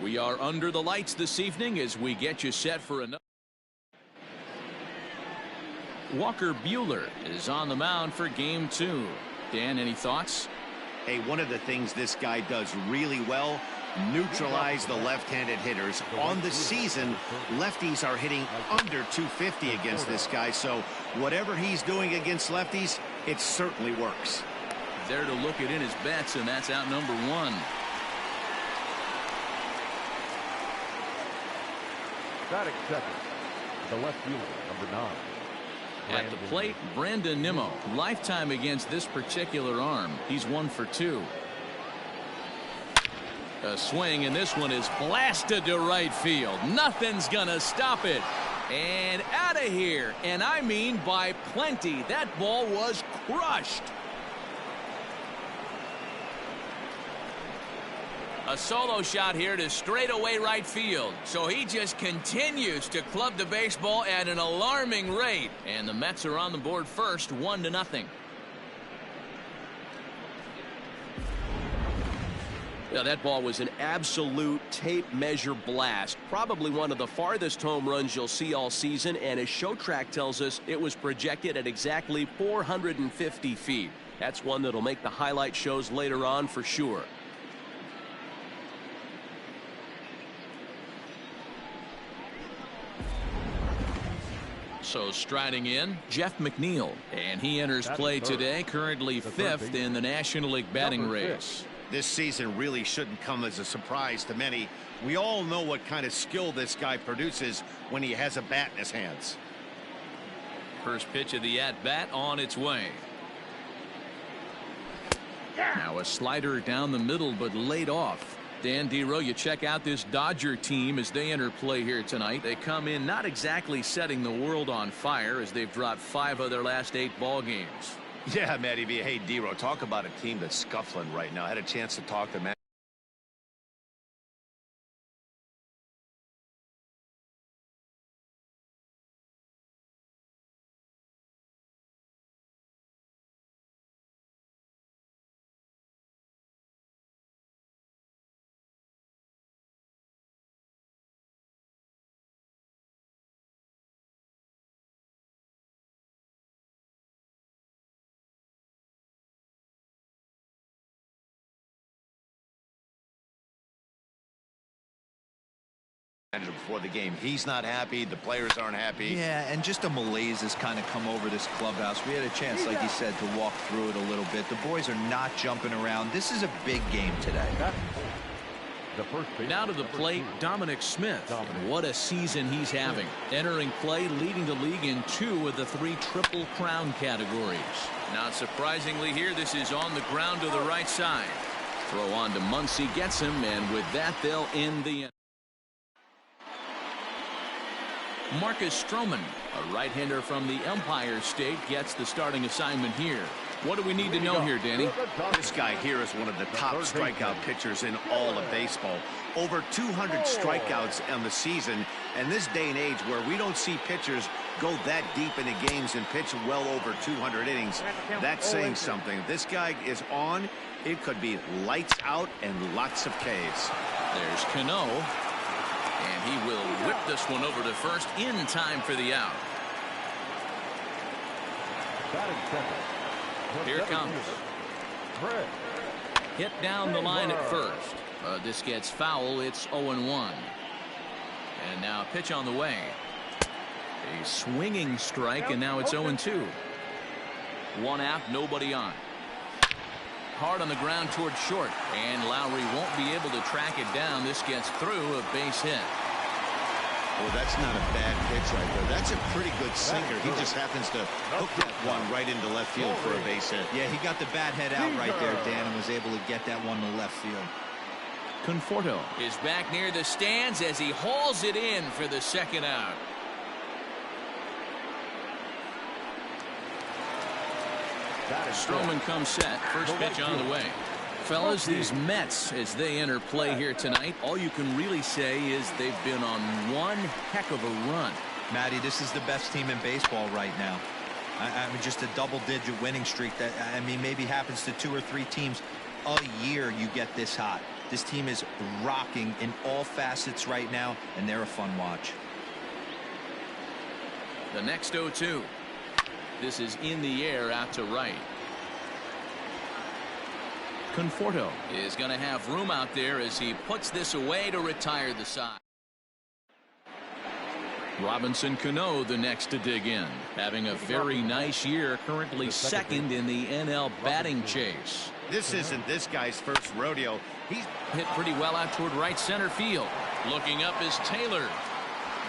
We are under the lights this evening as we get you set for another. Walker Buehler is on the mound for game 2. Dan, any thoughts? Hey, one of the things this guy does really well, neutralize the left-handed hitters. On the season, lefties are hitting under 250 against this guy, so whatever he's doing against lefties, it certainly works. There to look it in his bets, and that's out number 1. Batting second, the left fielder, number 9. At the plate, Brandon Nimmo. Lifetime against this particular arm. He's 1 for 2. A swing, and this one is blasted to right field. Nothing's gonna stop it. And out of here. And I mean by plenty. That ball was crushed. A solo shot here to straightaway right field. So he just continues to club the baseball at an alarming rate. And the Mets are on the board first, 1-0. Now, that ball was an absolute tape measure blast. Probably one of the farthest home runs you'll see all season. And as Show Track tells us, it was projected at exactly 450 feet. That's one that'll make the highlight shows later on for sure. So striding in, Jeff McNeil, and he enters play today, currently 5th in the National League batting race. This season really shouldn't come as a surprise to many. We all know what kind of skill this guy produces when he has a bat in his hands. First pitch of the at-bat on its way. Now a slider down the middle, but laid off. Dan Dero, you check out this Dodger team as they enter play here tonight. They come in not exactly setting the world on fire as they've dropped 5 of their last 8 ball games. Yeah, Matty B. Hey, Dero, talk about a team that's scuffling right now. I had a chance to talk to Matt. Before the game, he's not happy, the players aren't happy. Yeah, and just a malaise has kind of come over this clubhouse. We had a chance, like you said, to walk through it a little bit. The boys are not jumping around. This is a big game today. Now to the plate, Dominic Smith. What a season he's having. Entering play, leading the league in 2 of the 3 Triple Crown categories. Not surprisingly here, this is on the ground to the right side. Throw on to Muncy, gets him, and with that, they'll end the inning. Marcus Stroman, a right-hander from the Empire State, gets the starting assignment here. What do we need to know here, Danny? This guy here is one of the top strikeout pitchers in all of baseball. Over 200 strikeouts on the season, and this day and age where we don't see pitchers go that deep into games and pitch well over 200 innings, that's saying something. This guy is on. It could be lights out and lots of Ks. There's Cano. And he will whip this one over to first in time for the out. Here it comes. Hit down the line at first. This gets foul. It's 0-1. And now a pitch on the way. A swinging strike, and now it's 0-2. 1 out, nobody on. Hard on the ground towards short, and Lowry won't be able to track it down. This gets through, a base hit. Well, that's not a bad pitch right there. That's a pretty good sinker. He just happens to hook that one right into left field for a base hit. Yeah, he got the bat head out right there, Dan, and was able to get that one to left field. Conforto is back near the stands as he hauls it in for the second out. Stroman comes set. First pitch on the way. Fellas, these Mets, as they enter play here tonight, all you can really say is they've been on one heck of a run. Matty, this is the best team in baseball right now. I mean, just a double-digit winning streak that, I mean, maybe happens to 2 or 3 teams a year you get this hot. This team is rocking in all facets right now, and they're a fun watch. The next 0-2. This is in the air out to right. Conforto is going to have room out there as he puts this away to retire the side. Robinson Cano the next to dig in, having a very nice year, currently second in the NL batting chase. This isn't this guy's first rodeo. He's hit pretty well out toward right center field. Looking up is Taylor.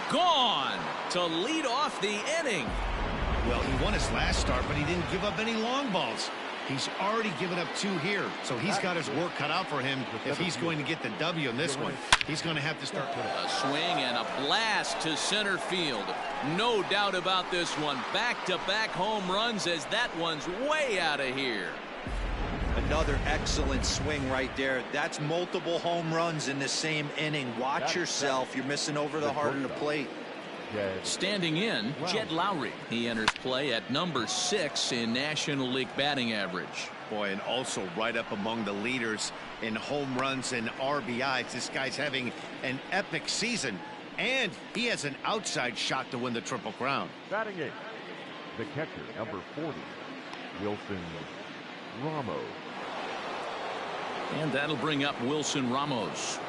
Gone to lead off the inning. Well, he won his last start, but he didn't give up any long balls. He's already given up 2 here, so he's got his work cut out for him if he's going to get the W in this one. He's going to have to start. A swing and a blast to center field. No doubt about this one. Back-to-back home runs as that one's way out of here. Another excellent swing right there. That's multiple home runs in the same inning. Watch yourself. You're missing over the heart of the plate. Standing in, Jed Lowry. He enters play at number 6 in National League batting average. Boy, and also right up among the leaders in home runs and RBIs. This guy's having an epic season, and he has an outside shot to win the Triple Crown. Batting 8th, the catcher, number 40, Wilson Ramos. And that'll bring up Wilson Ramos.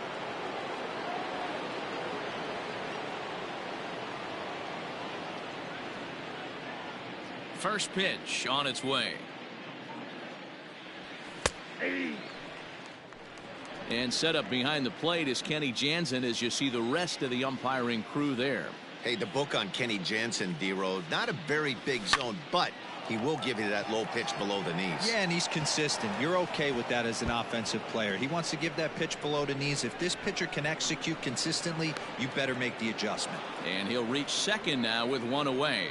First pitch on its way. And set up behind the plate is Kenny Jansen as you see the rest of the umpiring crew there. Hey, the book on Kenny Jansen, D-Road, not a very big zone, but he will give you that low pitch below the knees. Yeah, and he's consistent. You're okay with that as an offensive player. He wants to give that pitch below the knees. If this pitcher can execute consistently, you better make the adjustment. And he'll reach second now with 1 away.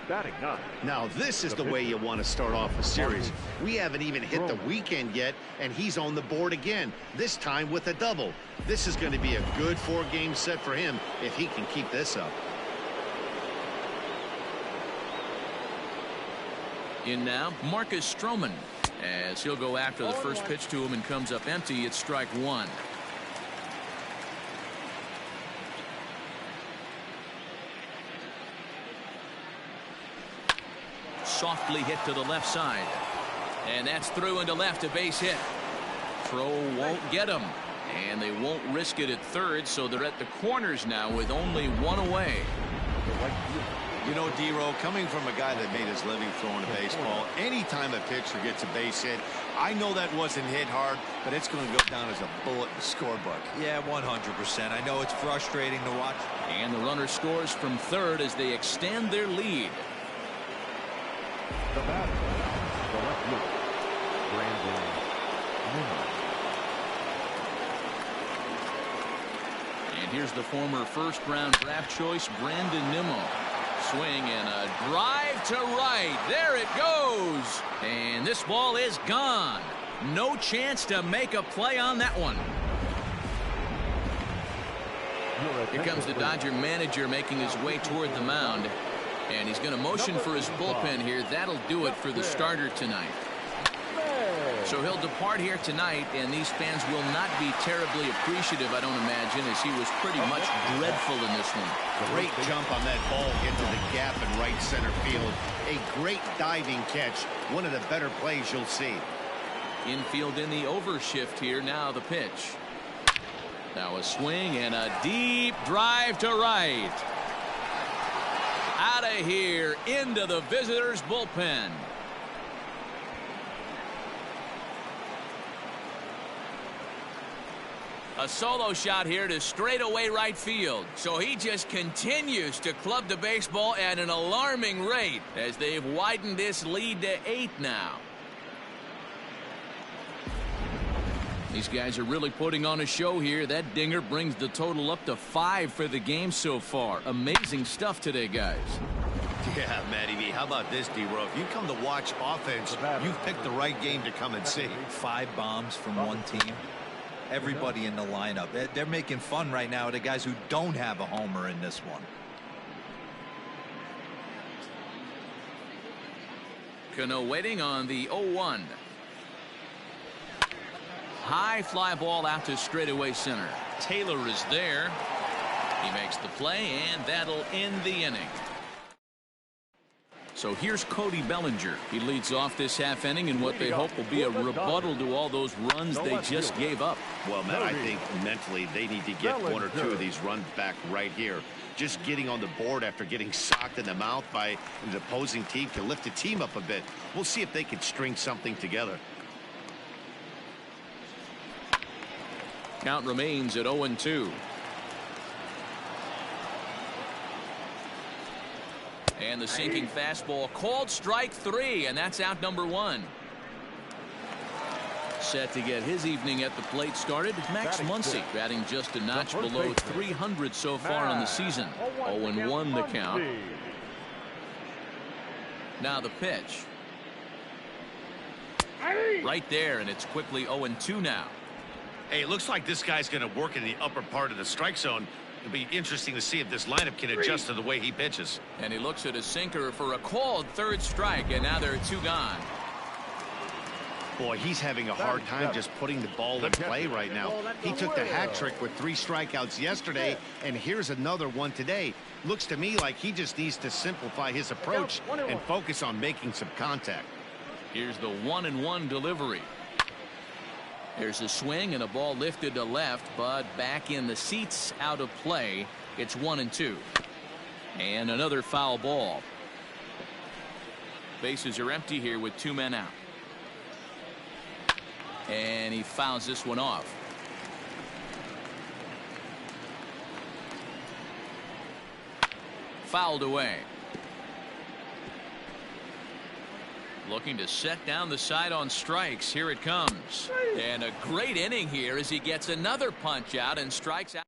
Batting 9. Now this is the way you want to start off a series. We haven't even hit the weekend yet, and he's on the board again, this time with a double. This is going to be a good 4-game set for him if he can keep this up. In now, Marcus Stroman, as he'll go after the first pitch to him and comes up empty. It's strike 1. Softly hit to the left side, and that's through into left, a base hit. Throw won't get him, and they won't risk it at third, so they're at the corners now with only 1 away. You know, D-Row, coming from a guy that made his living throwing a baseball, anytime a pitcher gets a base hit, I know that wasn't hit hard, but it's going to go down as a bullet in the scorebook. Yeah, 100%. I know it's frustrating to watch. And the runner scores from third as they extend their lead. The batter, the left fielder, Brandon Nimmo. And here's the former first-round draft choice, Brandon Nimmo. Swing and a drive to right. There it goes. And this ball is gone. No chance to make a play on that one. Here comes the Dodger manager making his way toward the mound. And he's going to motion for his bullpen here. That'll do it for the starter tonight. So he'll depart here tonight, and these fans will not be terribly appreciative, I don't imagine, as he was pretty much dreadful in this one. Great jump on that ball into the gap in right center field. A great diving catch. One of the better plays you'll see. Infield in the overshift here. Now the pitch. Now a swing and a deep drive to right. Out of here into the visitors' bullpen. A solo shot here to straightaway right field. So he just continues to club the baseball at an alarming rate as they've widened this lead to 8 now. These guys are really putting on a show here. That dinger brings the total up to 5 for the game so far. Amazing stuff today, guys. Yeah, Matty V. How about this, D-Row? If you come to watch offense, you've picked the right game to come and see. 5 bombs from one team. Everybody in the lineup. They're making fun right now of the guys who don't have a homer in this one. Cano waiting on the 0-1. high fly ball out to straightaway center. Taylor is there. He makes the play, and that'll end the inning. So here's Cody Bellinger. He leads off this half inning in what they hope will be a rebuttal to all those runs they just gave up. Well, Matt, I think mentally they need to get one or two of these runs back right here. Just getting on the board after getting socked in the mouth by an opposing team to lift the team up a bit. We'll see if they can string something together. Count remains at 0-2. And the sinking fastball called strike 3, and that's out number 1. Set to get his evening at the plate started, Max Muncy, batting just a notch below 300 so far on the season. 0-1 the count. Now the pitch. Right there, and it's quickly 0-2 now. Hey, it looks like this guy's going to work in the upper part of the strike zone. It'll be interesting to see if this lineup can adjust to the way he pitches. And he looks at his sinker for a called third strike, and now there are 2 gone. Boy, he's having a hard time just putting the ball in play right now. He took the hat trick with 3 strikeouts yesterday, and here's another one today. Looks to me like he just needs to simplify his approach and focus on making some contact. Here's the 1-1 delivery. There's a swing and a ball lifted to left, but back in the seats, out of play. It's 1-2. And another foul ball. Bases are empty here with 2 men out. And he fouls this one off. Fouled away. Looking to set down the side on strikes. Here it comes. And a great inning here as he gets another punch out and strikes out.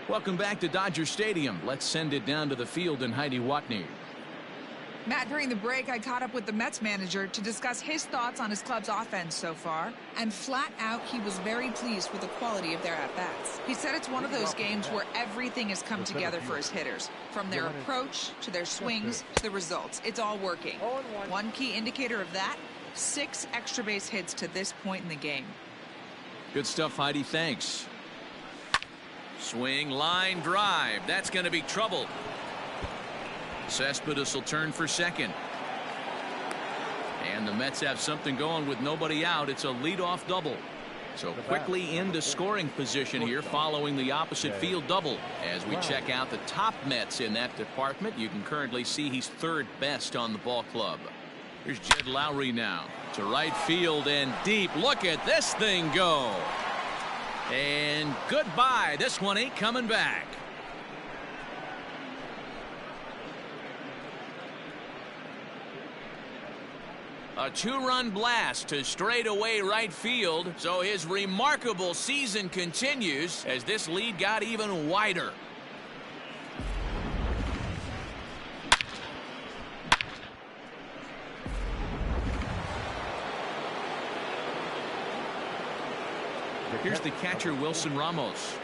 Welcome back to Dodger Stadium. Let's send it down to the field and Heidi Watney. Matt, during the break, I caught up with the Mets manager to discuss his thoughts on his club's offense so far. And flat out, he was very pleased with the quality of their at-bats. He said it's one of those games where everything has come together for his hitters. From their approach, to their swings, to the results. It's all working. One key indicator of that, 6 extra base hits to this point in the game. Good stuff, Heidi. Thanks. Swing, line, drive. That's going to be trouble. Cespedes will turn for second. And the Mets have something going with nobody out. It's a leadoff double. So quickly into scoring position here following the opposite field double. As we check out the top Mets in that department, you can currently see he's 3rd best on the ball club. Here's Jed Lowry now to right field and deep. Look at this thing go. And goodbye. This one ain't coming back. A 2-run blast to straightaway right field. So his remarkable season continues as this lead got even wider. Here's the catcher, Wilson Ramos.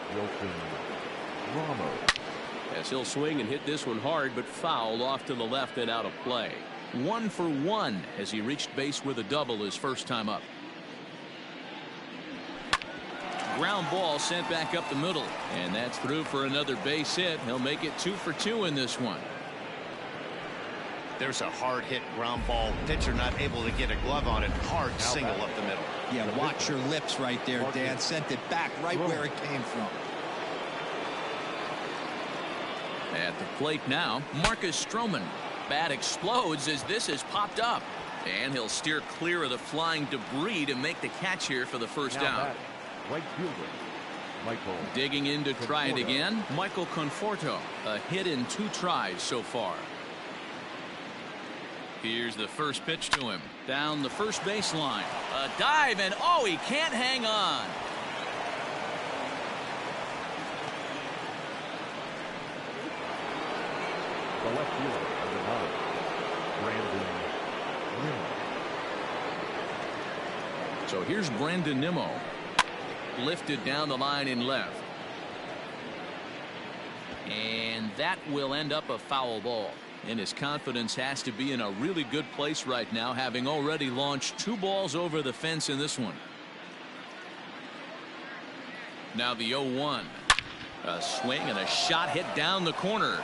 As he'll swing and hit this one hard, but fouled off to the left and out of play. 1 for 1 as he reached base with a double his first time up. Ground ball sent back up the middle, and that's through for another base hit. He'll make it 2 for 2 in this one. There's a hard hit ground ball. Pitcher not able to get a glove on it. Hard single up the middle. Yeah, watch your lips right there, Dan. Sent it back right where it came from. At the plate now, Marcus Stroman. Bat explodes as this has popped up. And he'll steer clear of the flying debris to make the catch here for the first out. Right fielder, Michael. Digging in to try it again, Michael Conforto. A hit in 2 tries so far. Here's the first pitch to him. Down the first baseline. A dive, and oh, he can't hang on. The left fielder of the ball, Brandon Nimmo. So here's Brandon Nimmo. Lifted down the line in left. And that will end up a foul ball. And his confidence has to be in a really good place right now, having already launched 2 balls over the fence in this one. Now the 0-1. A swing and a shot hit down the corner.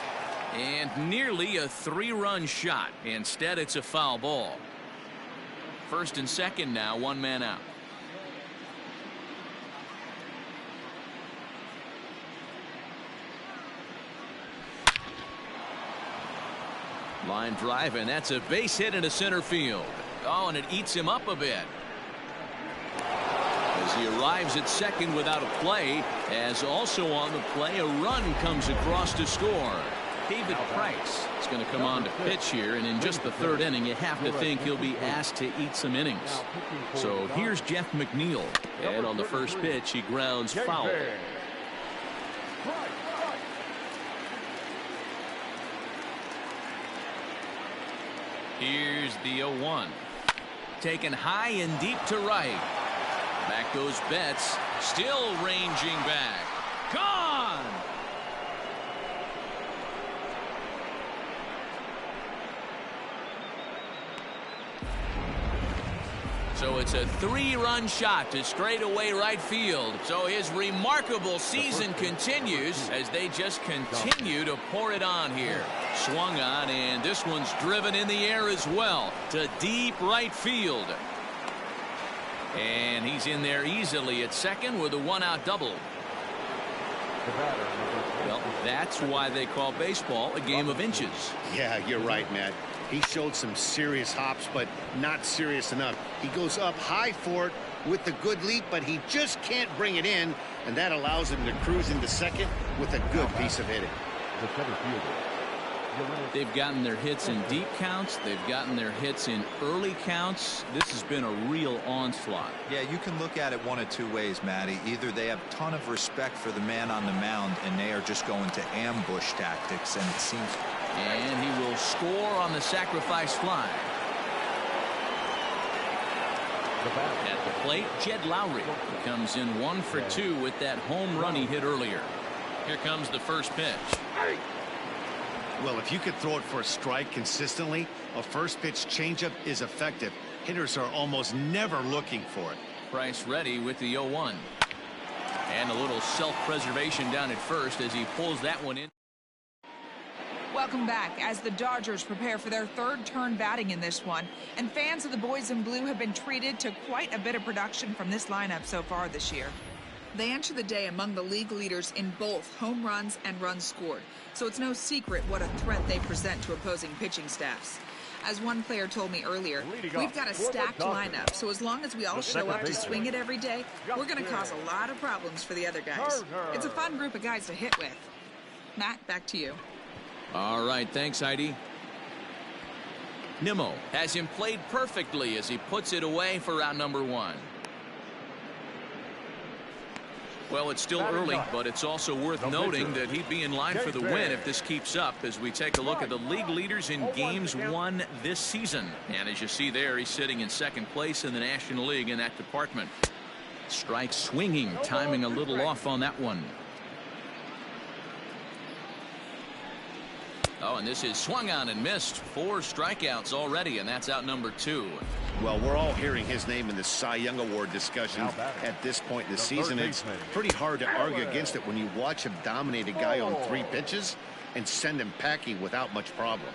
And nearly a 3-run shot. Instead, it's a foul ball. First and second now, 1 man out. Line drive, and that's a base hit into center field. Oh, and it eats him up a bit. As he arrives at second without a play, as also on the play, a run comes across to score. David Price is going to come on to pitch here, and in just the 3rd inning, you have to think he'll be asked to eat some innings. So here's Jeff McNeil, and on the first pitch, he grounds foul. Here's the 0-1. Taken high and deep to right. Back goes Betts, still ranging back. Gone! So it's a 3-run shot to straightaway right field. So his remarkable season continues as they just continue to pour it on here. Swung on, and this one's driven in the air as well to deep right field. And he's in there easily at second with a 1-out double. Well, that's why they call baseball a game of inches. Yeah, you're right, Matt. He showed some serious hops, but not serious enough. He goes up high for it with a good leap, but he just can't bring it in, and that allows him to cruise into second with a good piece of hitting. The center fielder. They've gotten their hits in deep counts. They've gotten their hits in early counts. This has been a real onslaught. Yeah, you can look at it one of two ways, Matty. Either they have a ton of respect for the man on the mound, and they are just going to ambush tactics, and it seems. And he will score on the sacrifice fly. At the plate, Jed Lowry comes in 1 for 2 with that home run he hit earlier. Here comes the first pitch. Well, if you could throw it for a strike consistently, a first pitch changeup is effective. Hitters are almost never looking for it. Price ready with the 0-1. And a little self-preservation down at first as he pulls that one in. Welcome back as the Dodgers prepare for their 3rd turn batting in this one. And fans of the boys in blue have been treated to quite a bit of production from this lineup so far this year. They enter the day among the league leaders in both home runs and runs scored. So it's no secret what a threat they present to opposing pitching staffs. As one player told me earlier, we've got a stacked lineup, so as long as we all show up to swing it every day, we're going to cause a lot of problems for the other guys. It's a fun group of guys to hit with. Matt, back to you. All right, thanks, Heidi. Nimmo has him played perfectly as he puts it away for round number 1. Well, it's still early, but it's also worth noting that he'd be in line for the win if this keeps up as we take a look at the league leaders in games won this season. And as you see there, he's sitting in 2nd place in the National League in that department. Strike swinging, timing a little off on that one. Oh, and this is swung on and missed. 4 strikeouts already, and that's out number 2. Well, we're all hearing his name in the Cy Young Award discussion at this point in the season. It's pretty hard to argue against it when you watch him dominate a guy on 3 pitches and send him packing without much problem.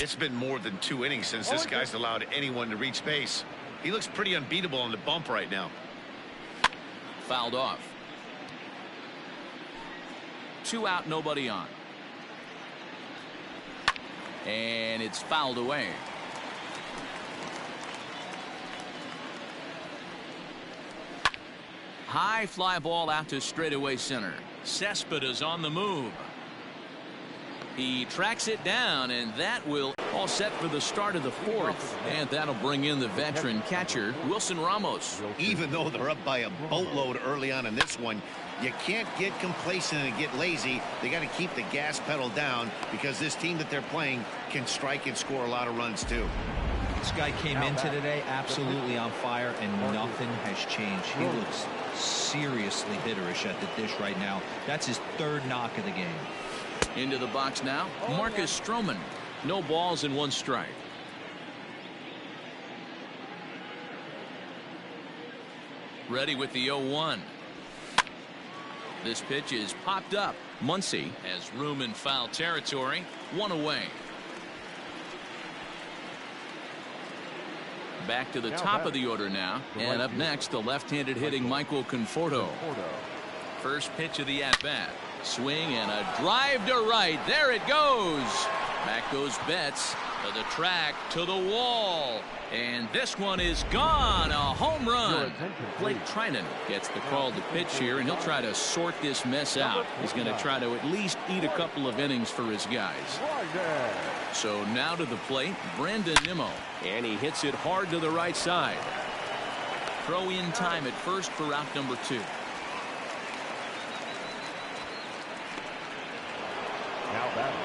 It's been more than 2 innings since this guy's allowed anyone to reach base. He looks pretty unbeatable on the bump right now. Fouled off. 2 out, nobody on. And it's fouled away. High fly ball out to straightaway center. Cespedes on the move. He tracks it down, and that will all set for the start of the 4th. And that'll bring in the veteran catcher, Wilson Ramos. Even though they're up by a boatload early on in this one, you can't get complacent and get lazy. They got to keep the gas pedal down because this team that they're playing can strike and score a lot of runs too. This guy came into today absolutely on fire, and nothing has changed. He looks seriously hitterish at the dish right now. That's his 3rd knock of the game. Into the box now, Marcus Stroman. No balls and 1 strike. Ready with the 0-1. This pitch is popped up. Muncy has room in foul territory. One away. Back to the top of the order now. And up next, the left-handed hitting Michael Conforto. First pitch of the at-bat. Swing and a drive to right. There it goes. Back goes Betts to the track, to the wall. And this one is gone. A home run. Blake Trinan gets the call to pitch here, and he'll try to sort this mess out. He's going to try to at least eat a couple of innings for his guys. So now to the plate, Brandon Nimmo. And he hits it hard to the right side. Throw in time at first for out number 2. Now batting.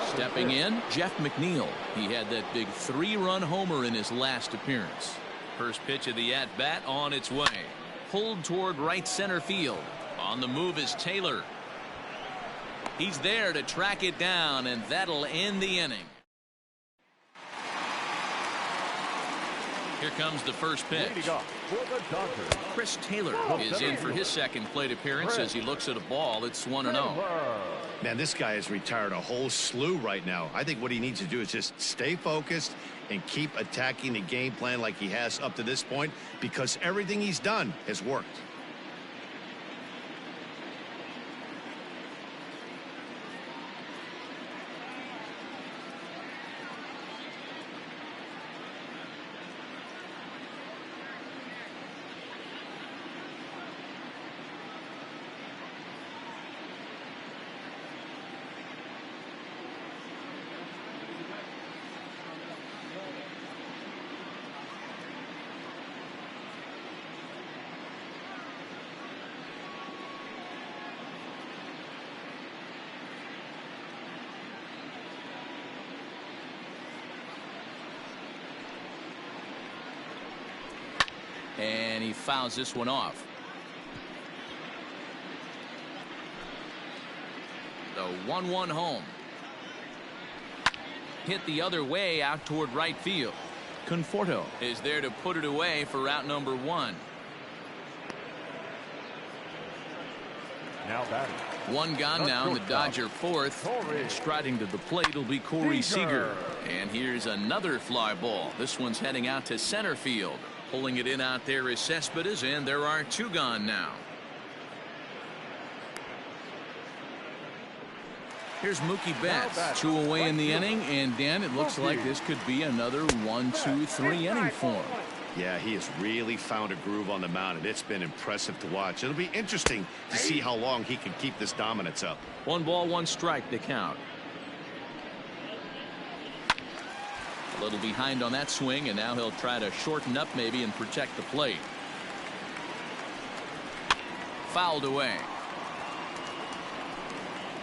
Stepping in, Jeff McNeil. He had that big 3-run homer in his last appearance. First pitch of the at-bat on its way. Pulled toward right center field. On the move is Taylor. He's there to track it down, and that'll end the inning. Here comes the first pitch. Chris Taylor is in for his second plate appearance as he looks at a ball. It's 1-0. Man, this guy has retired a whole slew right now. I think what he needs to do is just stay focused and keep attacking the game plan like he has up to this point, because everything he's done has worked. And he fouls this one off. The 1-1 home. Hit the other way out toward right field. Conforto is there to put it away for out number 1. Now batting. One gone now in the Dodger fourth. And striding to the plate will be Corey Seager. And here's another fly ball. This one's heading out to center field. Pulling it in out there is Cespedes, and there are 2 gone now. Here's Mookie Betts. 2 away in the inning, and Dan, it looks like this could be another 1-2-3 inning for him. Yeah, he has really found a groove on the mound, and it's been impressive to watch. It'll be interesting to see how long he can keep this dominance up. 1 ball, 1 strike to count. A little behind on that swing, and now he'll try to shorten up maybe and protect the plate. Fouled away.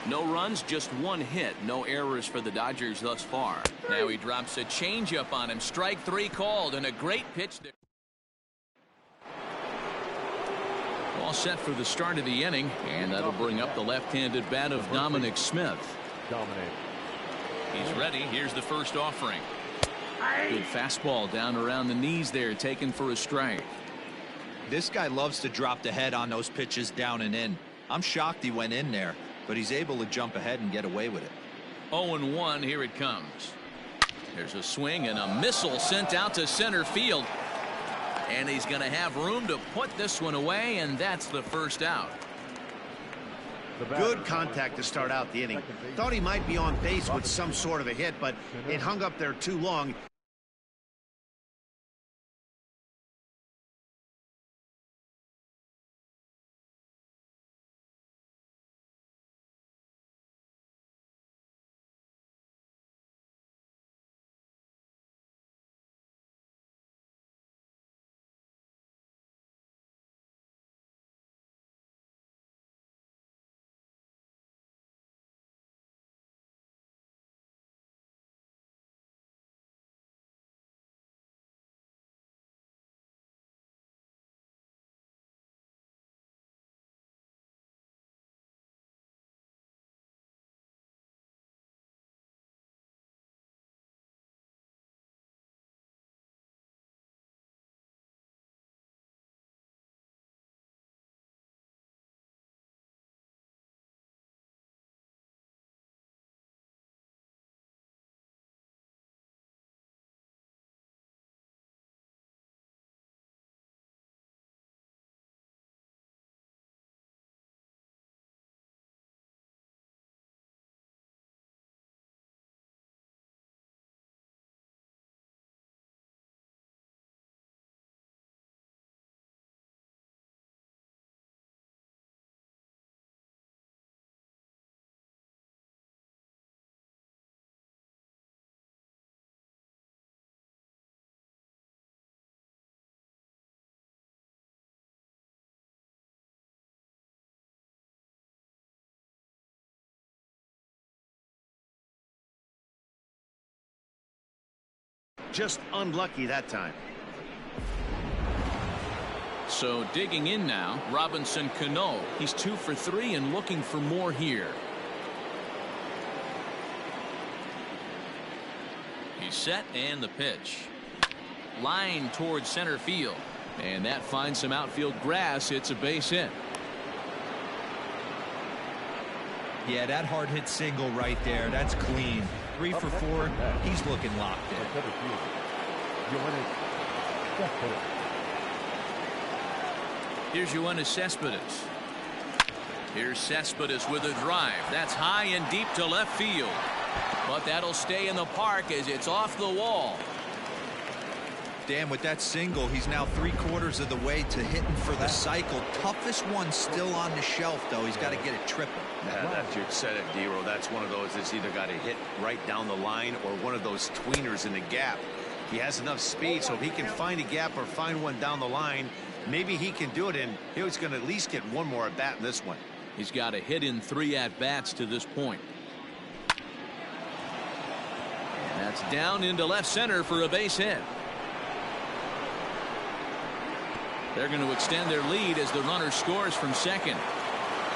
No runs, just 1 hit. No errors for the Dodgers thus far. Now he drops a changeup on him. Strike 3 called, and a great pitch there. All set for the start of the inning, and that'll bring up the left-handed bat of Dominic Smith. He's ready. Here's the first offering. Good fastball down around the knees there, taken for a strike. This guy loves to drop the head on those pitches down and in. I'm shocked he went in there, but he's able to jump ahead and get away with it. 0-1, here it comes. There's a swing and a missile sent out to center field. And he's going to have room to put this one away, and that's the first out. Good contact to start out the inning. Thought he might be on base with some sort of a hit, but it hung up there too long. Just unlucky that time. So digging in now, Robinson Cano. He's 2 for 3 and looking for more here. He's set and the pitch. Line towards center field. And that finds some outfield grass. It's a base hit. Yeah, that hard hit single right there. That's clean. 3 for 4. He's looking locked in. Here's Yoenis Cespedes. Here's Cespedes with a drive. That's high and deep to left field. But that'll stay in the park as it's off the wall. Dan, with that single, he's now 3/4 of the way to hitting for the cycle. Toughest one still on the shelf, though. He's got to get it triple. That's you said it, Dero. That's one of those that's either got to hit right down the line or one of those tweeners in the gap. He has enough speed, so if he can find a gap or find one down the line, maybe he can do it, and he's going to at least get one more at bat in this one. He's got a hit in 3 at bats to this point. And that's down into left center for a base hit. They're going to extend their lead as the runner scores from second.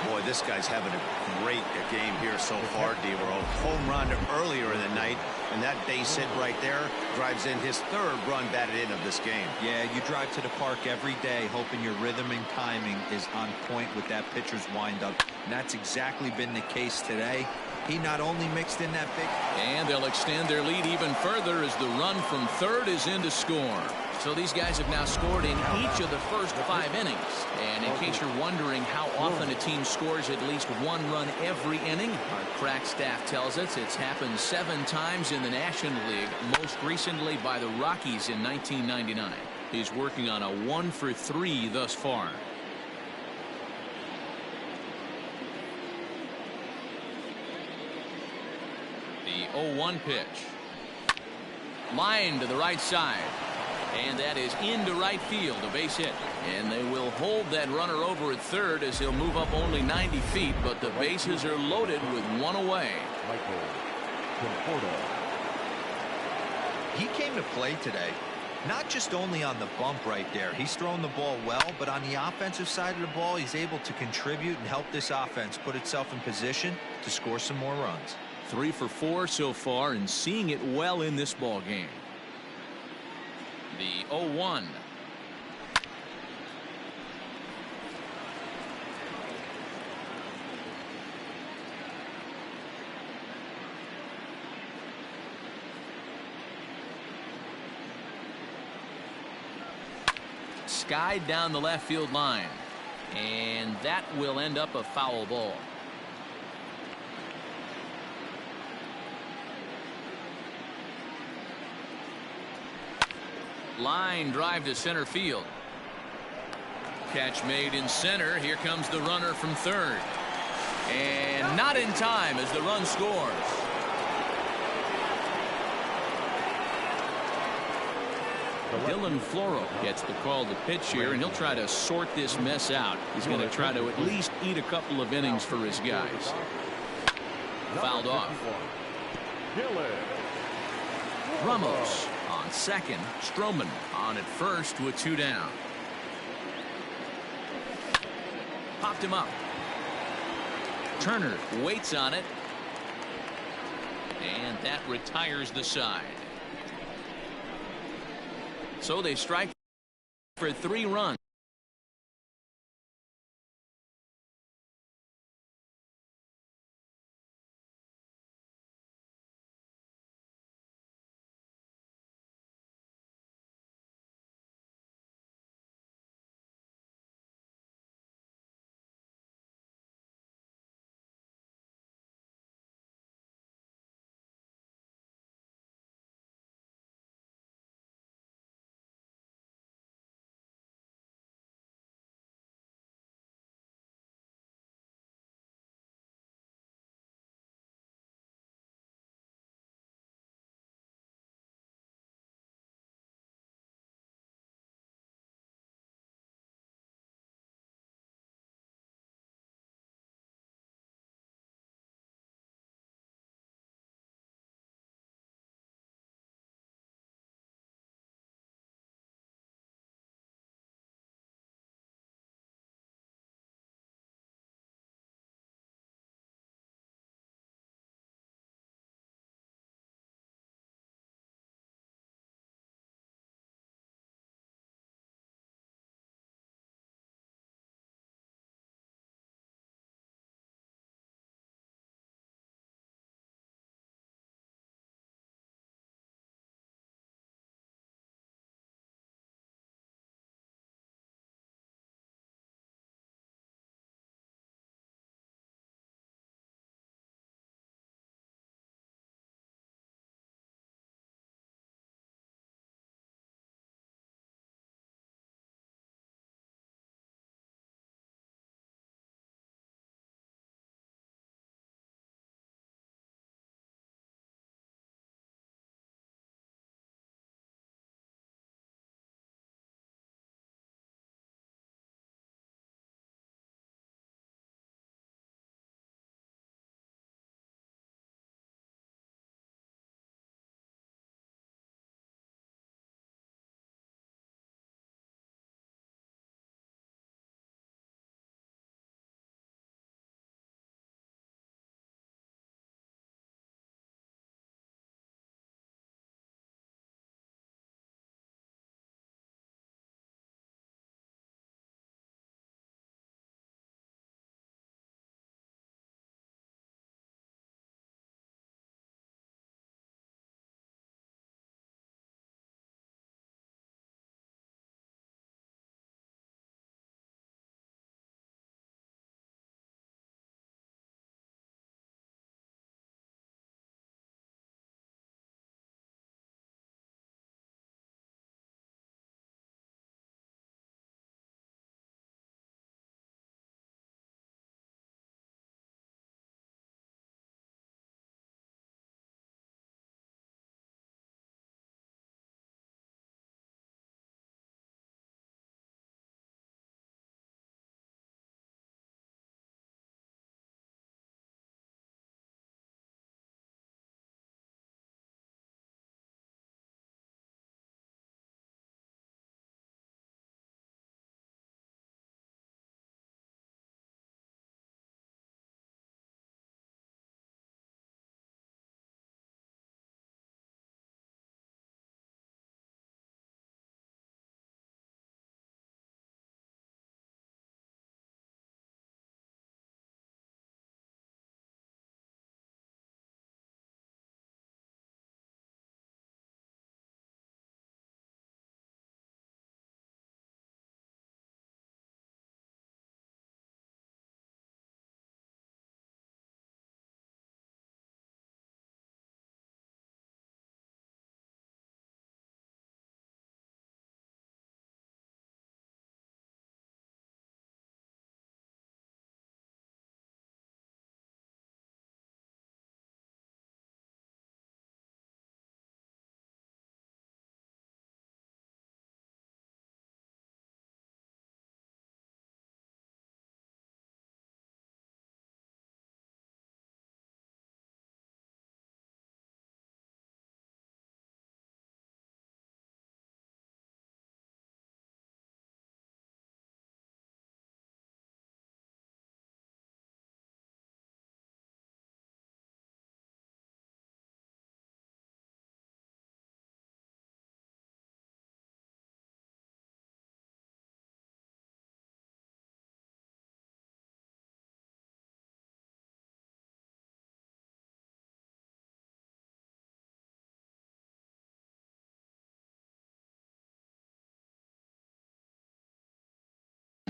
Boy, this guy's having a great game here so far, Dero. Home run earlier in the night, and that base hit right there drives in his 3rd run batted in of this game. Yeah, you drive to the park every day hoping your rhythm and timing is on point with that pitcher's windup. And that's exactly been the case today. He not only mixed in that big... And they'll extend their lead even further as the run from third is in to score. So these guys have now scored in each of the first 5 innings. And in case you're wondering how often a team scores at least 1 run every inning, our crack staff tells us it's happened 7 times in the National League, most recently by the Rockies in 1999. He's working on a 1 for 3 thus far. The 0-1 pitch. Line to the right side. And that is into right field, a base hit. And they will hold that runner over at third as he'll move up only 90 feet, but the bases are loaded with 1 away. He came to play today, not just only on the bump right there. He's throwing the ball well, but on the offensive side of the ball, he's able to contribute and help this offense put itself in position to score some more runs. 3 for 4 so far and seeing it well in this ball game. The 0-1. Skied down the left field line, and that will end up a foul ball. Line drive to center field. Catch made in center. Here comes the runner from third. And not in time as the run scores. Dylan Floro gets the call to pitch here, and he'll try to sort this mess out. He's going to try to at least eat a couple of innings for his guys. Fouled off. Ramos on second. Stroman on at first with 2 down. Popped him up. Turner waits on it. And that retires the side. So they strike for 3 runs.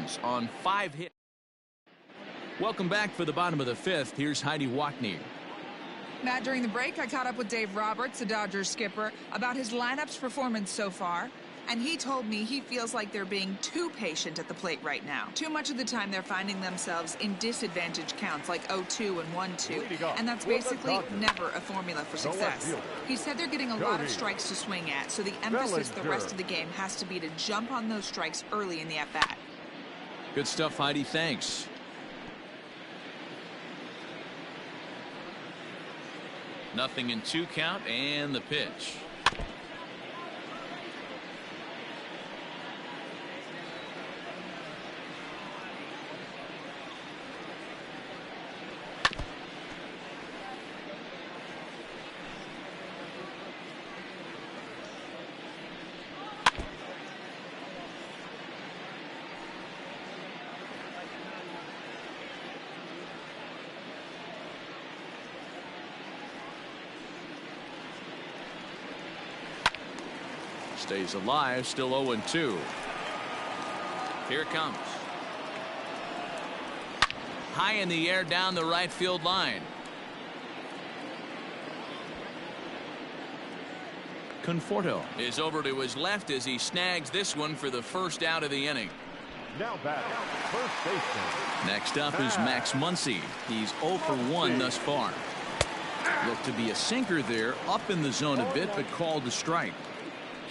runs on 5 hits. Welcome back for the bottom of the 5th. Here's Heidi Watney. Matt, during the break, I caught up with Dave Roberts, the Dodgers skipper, about his lineup's performance so far. And he told me he feels like they're being too patient at the plate right now. Too much of the time they're finding themselves in disadvantage counts like 0-2 and 1-2. And that's basically never a formula for success. He said they're getting a lot of strikes to swing at, so the emphasis the rest of the game has to be to jump on those strikes early in the at-bat. Good stuff, Heidi. Thanks. Nothing in 2 count and the pitch. Stays alive, still 0-2. Here it comes. High in the air down the right field line. Conforto is over to his left as he snags this one for the first out of the inning. Now back, first baseman. Next up is Max Muncy. He's 0 for 1 thus far. Looked to be a sinker there, up in the zone a bit, but called a strike.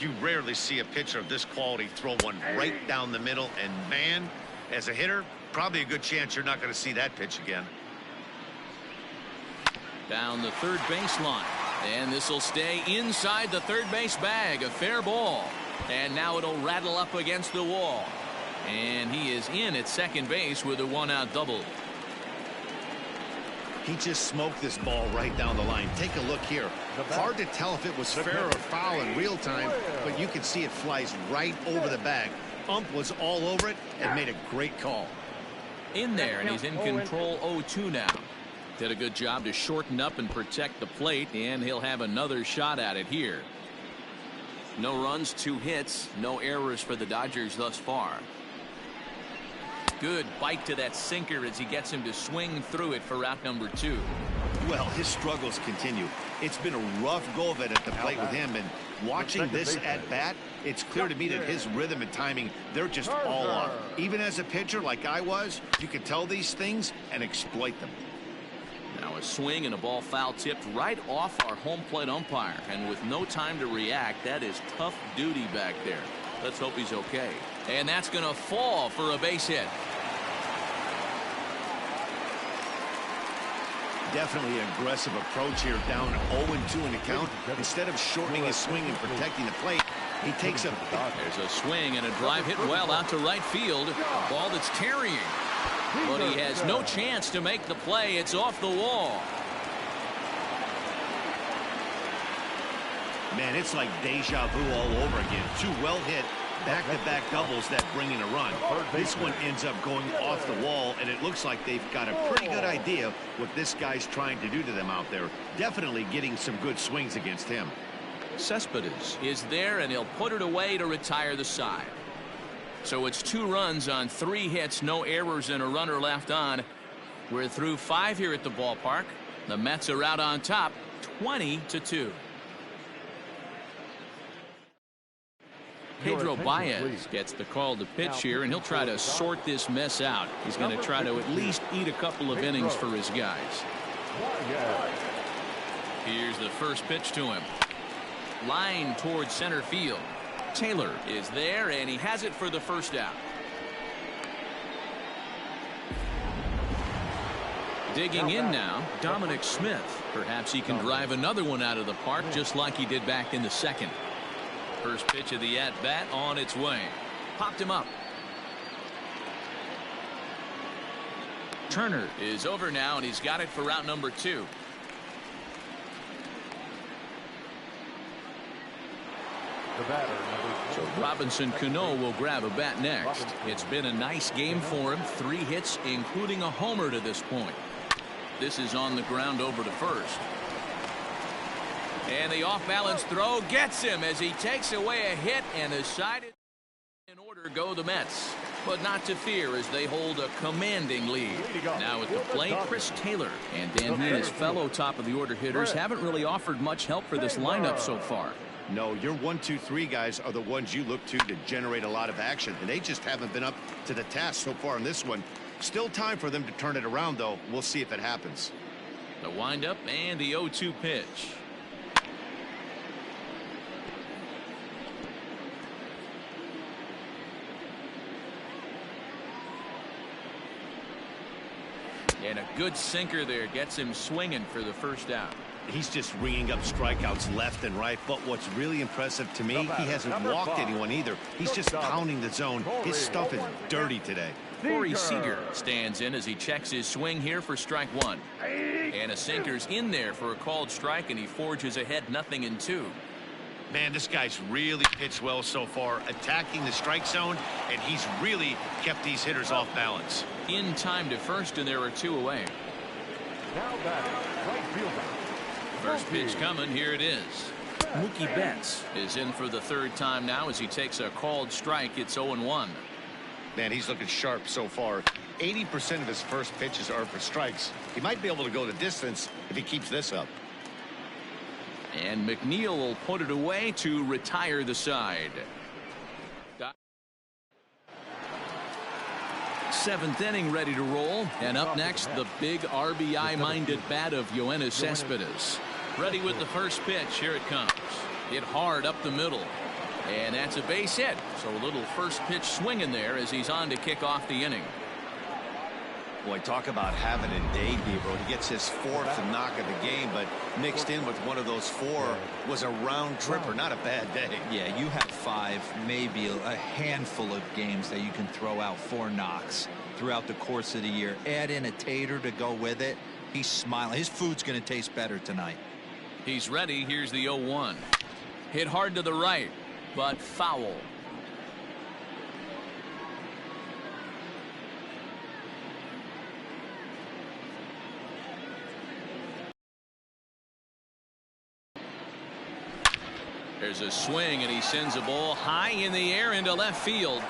You rarely see a pitcher of this quality throw one right down the middle, and man, as a hitter, probably a good chance you're not going to see that pitch again. Down the third baseline, and this will stay inside the third base bag. A fair ball, and now it'll rattle up against the wall, and he is in at second base with a 1-out double. He just smoked this ball right down the line. Take a look here. Hard to tell if it was fair or foul in real time, but you can see it flies right over the bag. Ump was all over it and made a great call. In there, and he's in control. 0-2 now. Did a good job to shorten up and protect the plate, and he'll have another shot at it here. No runs, 2 hits, no errors for the Dodgers thus far. Good bite to that sinker as he gets him to swing through it for out number 2. Well, his struggles continue. It's been a rough go of it at the plate with him, and watching this at bat, it's clear to me that his rhythm and timing, they're just all off. Even as a pitcher like I was, you can tell these things and exploit them. Now a swing and a ball foul tipped right off our home plate umpire, and with no time to react, that is tough duty back there. Let's hope he's okay. And that's going to fall for a base hit. Definitely an aggressive approach here, down 0-2 in the count. Instead of shortening his swing and protecting the plate, he takes a... There's a swing and a drive hit well out to right field. A ball that's carrying. But he has no chance to make the play. It's off the wall. Man, it's like deja vu all over again. 2 well hit back-to-back doubles that bring in a run. This one ends up going off the wall, and it looks like they've got a pretty good idea what this guy's trying to do to them out there. Definitely getting some good swings against him. Cespedes is there, and he'll put it away to retire the side. So it's 2 runs on 3 hits, no errors, and a runner left on. We're through 5 here at the ballpark. The Mets are out on top, 20-2. Pedro Baez gets the call to pitch here, and he'll try to sort this mess out. He's going to try to at least eat a couple of innings for his guys. Here's the first pitch to him. Line towards center field. Taylor is there, and he has it for the first out. Digging in now, Dominic Smith. Perhaps he can drive another one out of the park just like he did back in the second. First pitch of the at-bat on its way. Popped him up. Turner is over now, and he's got it for out number 2. The batter, So Robinson Cano will grab a bat next. It's been a nice game for him. 3 hits, including a homer to this point. This is on the ground over to first. And the off-balance throw gets him as he takes away a hit, and decided in order go the Mets. But not to fear as they hold a commanding lead. Now at the plate, Chris Taylor. And Dan, he and his fellow top-of-the-order hitters haven't really offered much help for this lineup so far. No, your 1, 2, 3 guys are the ones you look to generate a lot of action, and they just haven't been up to the task so far in this one. Still time for them to turn it around, though. We'll see if it happens. The windup and the 0-2 pitch. And a good sinker there gets him swinging for the first out. He's just ringing up strikeouts left and right, but what's really impressive to me, he hasn't walked anyone either. He's just pounding the zone. His stuff is dirty today. Corey Seager stands in as he checks his swing here for strike one. And a sinker's in there for a called strike, and he forges ahead 0-2. Man, this guy's really pitched well so far, attacking the strike zone, and he's really kept these hitters off balance. In time to first, and there are 2 away. Now batting, right fielder. First pitch coming. Here it is. Mookie Betts is in for the 3rd time now as he takes a called strike. It's 0-1. Man, he's looking sharp so far. 80% of his first pitches are for strikes. He might be able to go the distance if he keeps this up. And McNeil will put it away to retire the side. 7th inning ready to roll. And up next, the big RBI-minded bat of Yoenis Cespedes. Ready with the first pitch. Here it comes. Hit hard up the middle. And that's a base hit. So a little first pitch swing in there as he's on to kick off the inning. Boy, talk about having a day, Gabriel. He gets his 4th knock of the game, but mixed in with one of those 4 was a round tripper. Not a bad day. Yeah, you have 5, maybe a handful of games that you can throw out 4 knocks throughout the course of the year. Add in a tater to go with it. He's smiling. His food's going to taste better tonight. He's ready. Here's the 0-1. Hit hard to the right, but foul. There's a swing, and he sends a ball high in the air into left field.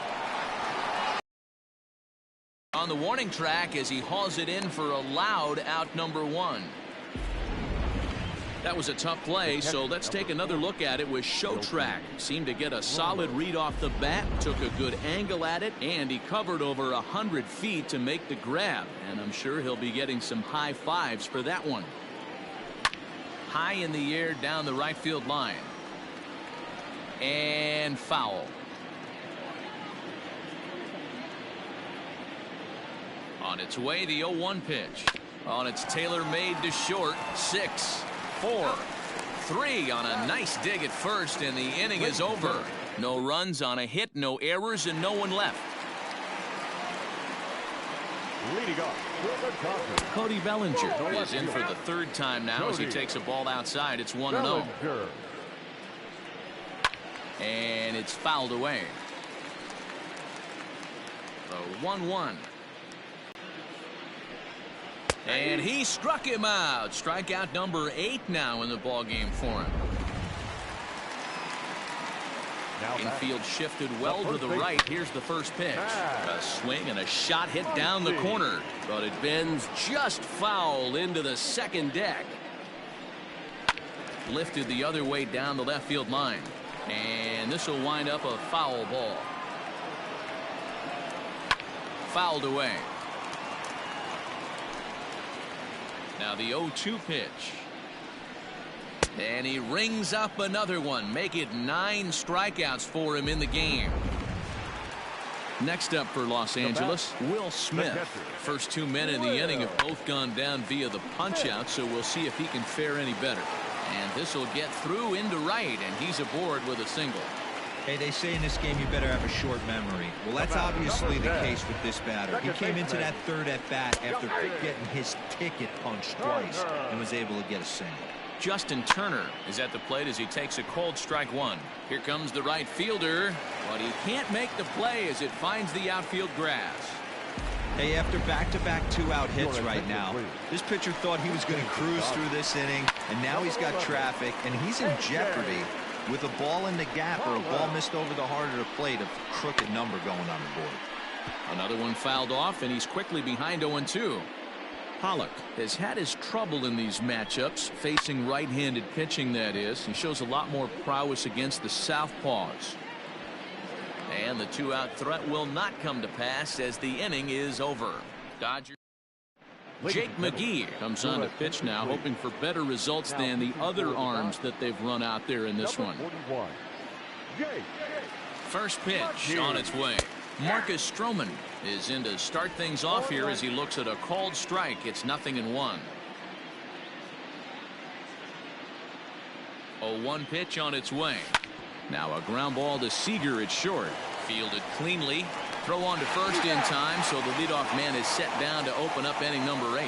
On the warning track as he hauls it in for a loud out number 1. That was a tough play, so let's take another look at it with Show Track. Seemed to get a solid read off the bat, took a good angle at it, and he covered over 100 feet to make the grab. And I'm sure he'll be getting some high fives for that one. High in the air down the right field line. And foul. On its way, the 0-1 pitch. On its tailor-made to short. 6, 4, 3 on a nice dig at first, and the inning is over. No runs on a hit, no errors, and no one left. Leading off, Cody Bellinger is in for the 3rd time now as he takes a ball outside. It's 1-0. And it's fouled away. The 1-1. And he struck him out. Strikeout number 8 now in the ballgame for him. Infield shifted well to the right. Here's the first pitch. A swing and a shot hit down the corner. But it bends just foul into the second deck. Lifted the other way down the left field line. And this will wind up a foul ball. Fouled away. Now the 0-2 pitch. And he rings up another one. Make it 9 strikeouts for him in the game. Next up for Los Angeles, Will Smith. First 2 men in the inning have both gone down via the punch-out, so we'll see if he can fare any better. And this will get through into right, and he's aboard with a single. Hey, they say in this game you better have a short memory. Well, that's obviously the case with this batter. He came into that 3rd at bat after getting his ticket punched twice and was able to get a single. Justin Turner is at the plate as he takes a called strike 1. Here comes the right fielder, but he can't make the play as it finds the outfield grass. Hey, after back-to-back 2-out hits right now, this pitcher thought he was going to cruise through this inning, and now he's got traffic, and he's in jeopardy with a ball in the gap or a ball missed over the heart of the plate, a crooked number going on the board. Another one fouled off, and he's quickly behind 0-2. Pollock has had his trouble in these matchups, facing right-handed pitching, that is. He shows a lot more prowess against the southpaws. And the two-out threat will not come to pass as the inning is over. Dodgers. Jake McGee comes on to pitch now, hoping for better results than the other arms that they've run out there in this one. First pitch on its way. Marcus Stroman is in to start things off here as he looks at a called strike. It's 0-1. 0-1 pitch on its way. Now a ground ball to Seager at short. Fielded cleanly. Throw on to first in time, so the leadoff man is set down to open up inning number 8.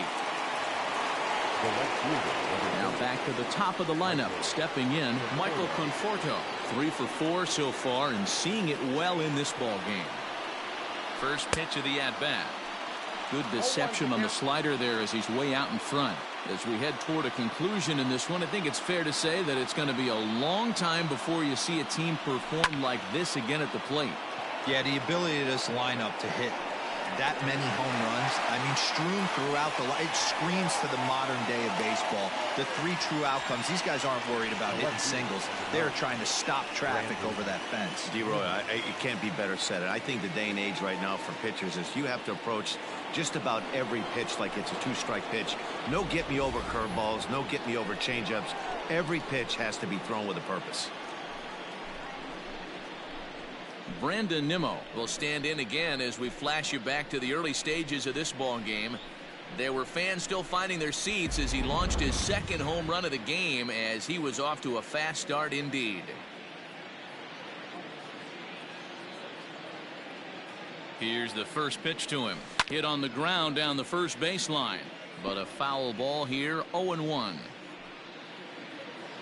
Now back to the top of the lineup. Stepping in, Michael Conforto. 3 for 4 so far and seeing it well in this ball game. First pitch of the at-bat. Good deception on the slider there as he's way out in front. As we head toward a conclusion in this one, I think it's fair to say that it's going to be a long time before you see a team perform like this again at the plate. Yeah, the ability of this lineup to hit that many home runs, I mean, strewn throughout the line, it screams to the modern day of baseball. The 3 true outcomes. These guys aren't worried about hitting singles. They're trying to stop traffic over that fence. D-Roy, it can't be better said. I think the day and age right now for pitchers is you have to approach just about every pitch like it's a 2-strike pitch. No get-me-over curveballs, no get-me-over changeups. Every pitch has to be thrown with a purpose. Brandon Nimmo will stand in again as we flash you back to the early stages of this ball game. There were fans still finding their seats as he launched his second home run of the game, as he was off to a fast start indeed. Here's the first pitch to him. Hit on the ground down the first baseline, but a foul ball here. 0-1.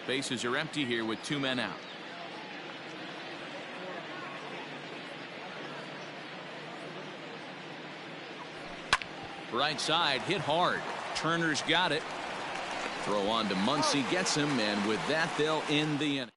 Bases are empty here with 2 men out. Right side, hit hard. Turner's got it. Throw on to Muncy, gets him, and with that they'll end the inning.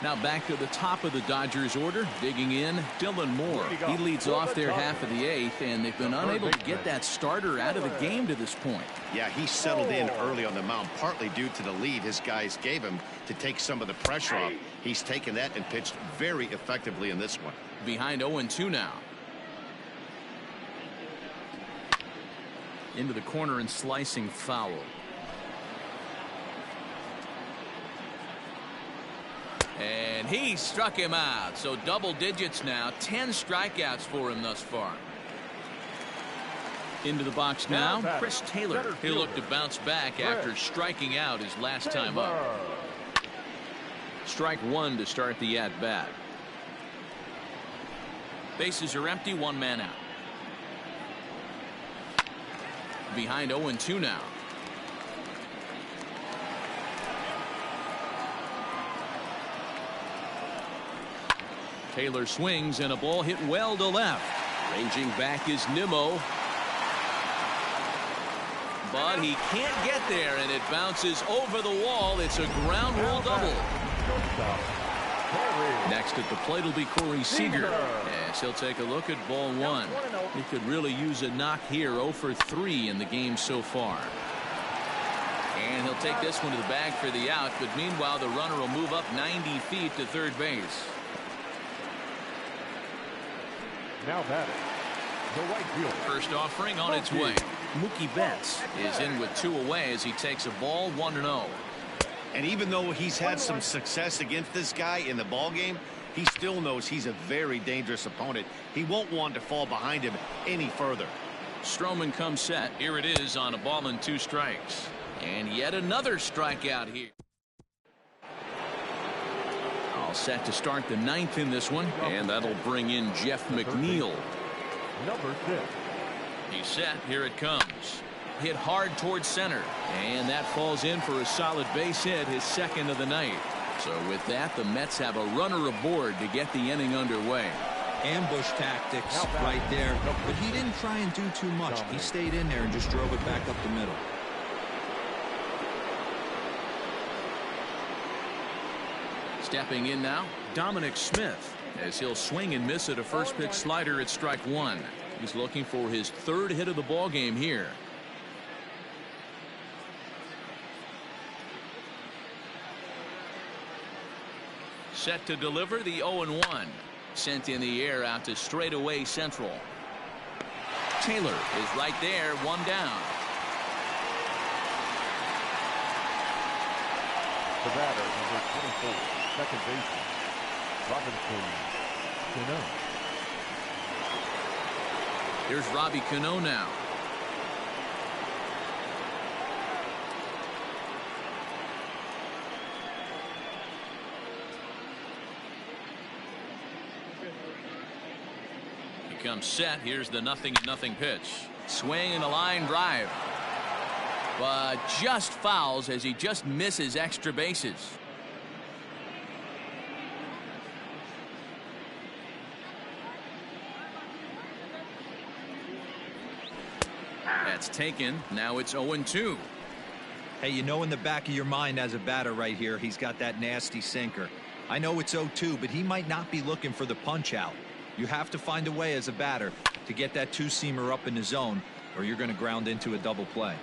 Now back to the top of the Dodgers order. Digging in, Dylan Moore. He leads off their half of the 8th, and they've been unable to get that starter out of the game to this point. Yeah, he settled in early on the mound, partly due to the lead his guys gave him to take some of the pressure off. He's taken that and pitched very effectively in this one. Behind 0-2 now. Into the corner and slicing foul. And he struck him out. So double digits now. 10 strikeouts for him thus far. Into the box now. Chris Taylor. He'll look to bounce back after striking out his last time up. Strike 1 to start the at-bat. Bases are empty. 1 man out. Behind 0-2 now. Taylor swings and a ball hit well to left. Ranging back is Nimmo. But he can't get there, and it bounces over the wall. It's a ground rule double. Next at the plate will be Corey Seager. Yes, he'll take a look at ball 1. He could really use a knock here. 0 for 3 in the game so far. And he'll take this one to the bag for the out. But meanwhile, the runner will move up 90 feet to third base. Now batting, the right fielder. First offering on its way. Mookie Betts is in with 2 away as he takes a ball. 1-0. And even though he's had some success against this guy in the ball game, he still knows he's a very dangerous opponent. He won't want to fall behind him any further. Stroman comes set. Here it is on a ball and 2 strikes. And yet another strikeout here. All set to start the 9th in this one. And that'll bring in Jeff McNeil. Number 6. He's set. Here it comes. Hit hard towards center. And that falls in for a solid base hit, his second of the night. So with that, the Mets have a runner aboard to get the inning underway. Ambush tactics right there. But he didn't try and do too much. He stayed in there and just drove it back up the middle. Stepping in now, Dominic Smith. as he'll swing and miss at a first pitch slider at strike one. He's looking for his third hit of the ball game here. Set to deliver the 0-1. Sent in the air out to straightaway central. Taylor is right there, one down. The batter, number 24, second baseman, Robinson Cano. Here's Robbie Cano now. He comes set. Here's the 0-0 pitch. Swing and a line drive. But just fouls as he just misses extra bases. That's taken. Now it's 0-2. Hey, you know in the back of your mind as a batter right here, he's got that nasty sinker. I know it's 0-2, but he might not be looking for the punch out. You have to find a way as a batter to get that two-seamer up in the zone, or you're going to ground into a double play.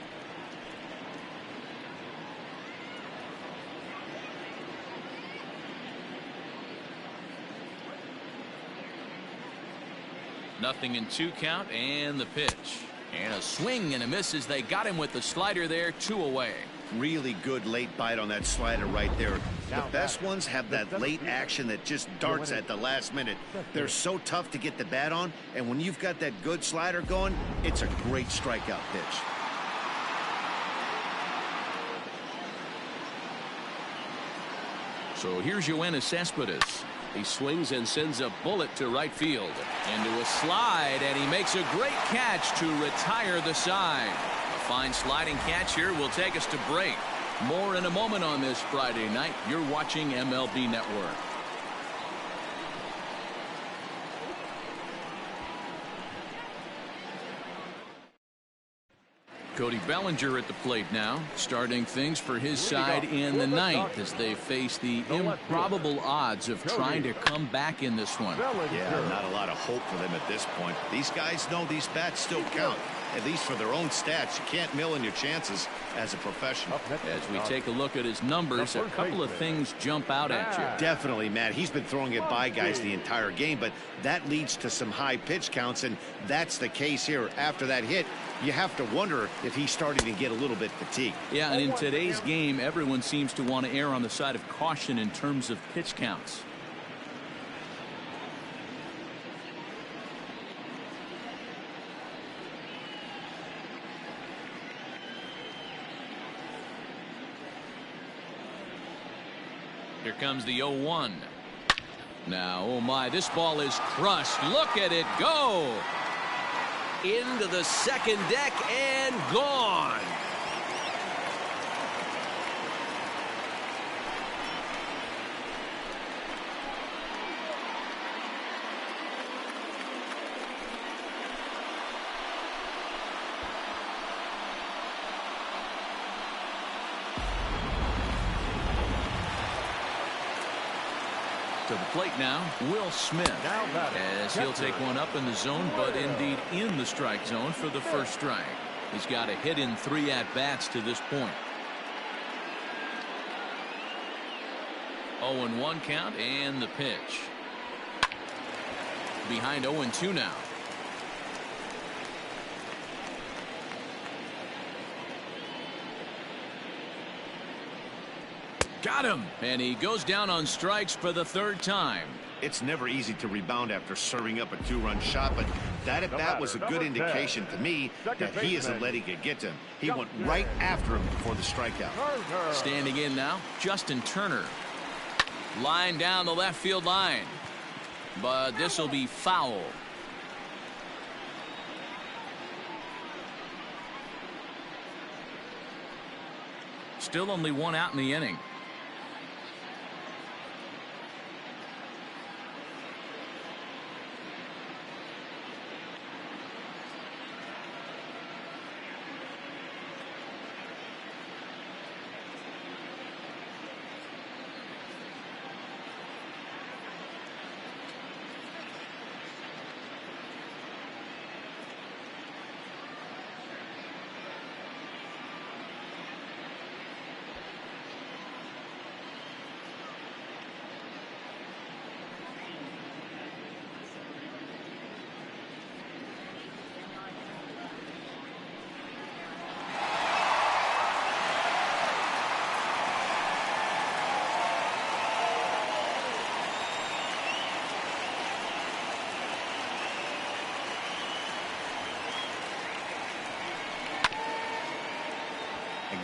Nothing in 2 count, and the pitch. And a swing and a miss as they got him with the slider there, 2 away. Really good late bite on that slider right there. The best ones have that late action that just darts at the last minute. They're so tough to get the bat on, and when you've got that good slider going, it's a great strikeout pitch. So here's Yoenis Cespedes. He swings and sends a bullet to right field. Into a slide, and he makes a great catch to retire the side. A fine sliding catch here will take us to break. More in a moment on this Friday night. You're watching MLB Network. Cody Bellinger at the plate now, starting things for his side in the ninth as they face the improbable odds of trying to come back in this one. Yeah, not a lot of hope for them at this point. These guys know these bats still count, at least for their own stats. You can't mill in your chances as a professional. As we take a look at his numbers, a couple of things jump out at you. Definitely, Matt. He's been throwing it by guys the entire game, but that leads to some high pitch counts, and that's the case here. After that hit, you have to wonder if he's starting to get a little bit fatigued. Yeah, and in today's game, everyone seems to want to err on the side of caution in terms of pitch counts. Here comes the 0-1. Now, oh my, this ball is crushed. Look at it go. Into the second deck and gone. To the plate now, Will Smith, as he'll take one up in the zone, but indeed in the strike zone for the first strike. He's got a hit in 3 at-bats to this point. 0-1 count, and the pitch. Behind 0-2 now. Got him, and he goes down on strikes for the 3rd time. It's never easy to rebound after serving up a 2-run shot, but that at bat was a good indication to me that he isn't letting it get to him. He went right after him before the strikeout. Standing in now, Justin Turner. Line down the left field line, but this will be foul. Still only 1 out in the inning.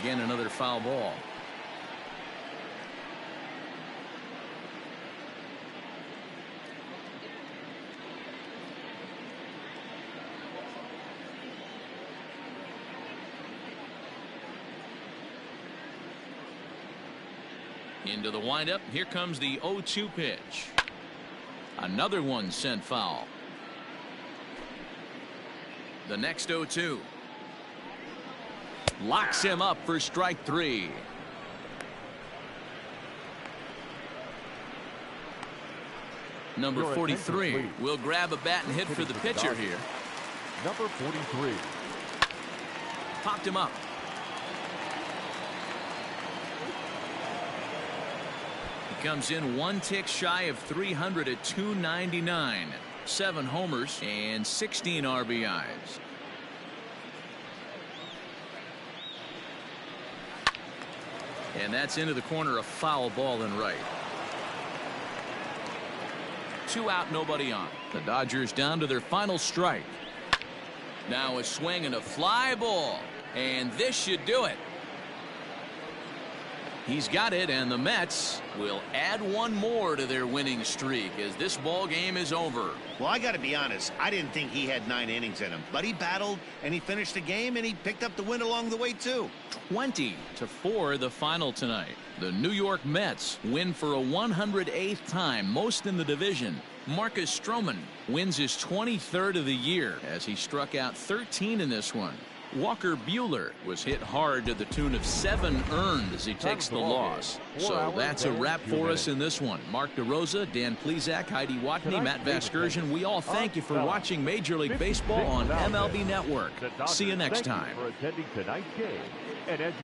Again, another foul ball. Into the windup. Here comes the 0-2 pitch. Another one sent foul. The next 0-2. Locks him up for strike 3. Number 43 will grab a bat and hit for the pitcher here. Number 43. Popped him up. He comes in one tick shy of 300 at 299. 7 homers and 16 RBIs. And that's into the corner, a foul ball and right. 2 out, nobody on. The Dodgers down to their final strike. Now a swing and a fly ball. And this should do it. He's got it, and the Mets will add one more to their winning streak as this ball game is over. Well, I got to be honest. I didn't think he had 9 innings in him, but he battled and he finished the game and he picked up the win along the way too. 20-4 the final tonight. The New York Mets win for a 108th time, most in the division. Marcus Stroman wins his 23rd of the year as he struck out 13 in this one. Walker Buehler was hit hard to the tune of 7 earned as he takes the loss. So that's a wrap for us in this one. Mark DeRosa, Dan Plesac, Heidi Watney, Matt Vasgersian. We all thank you for watching Major League Baseball on MLB Network. See you next time. For attending tonight's game. And as